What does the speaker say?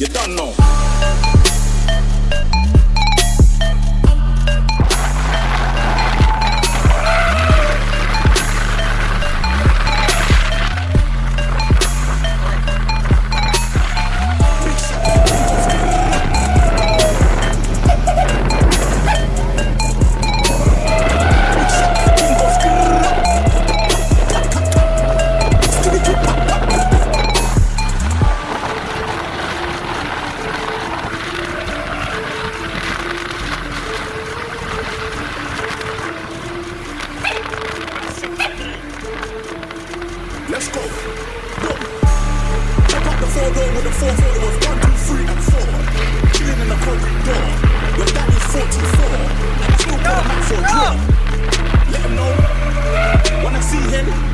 You don't know. Let's go. Boom. Check out the 4-door with the 4-4. It was 1, 2, 3, and 4. Chilling in the corridor. Your daddy's 44. Still put him out for a draw. Let him know. Wanna see him?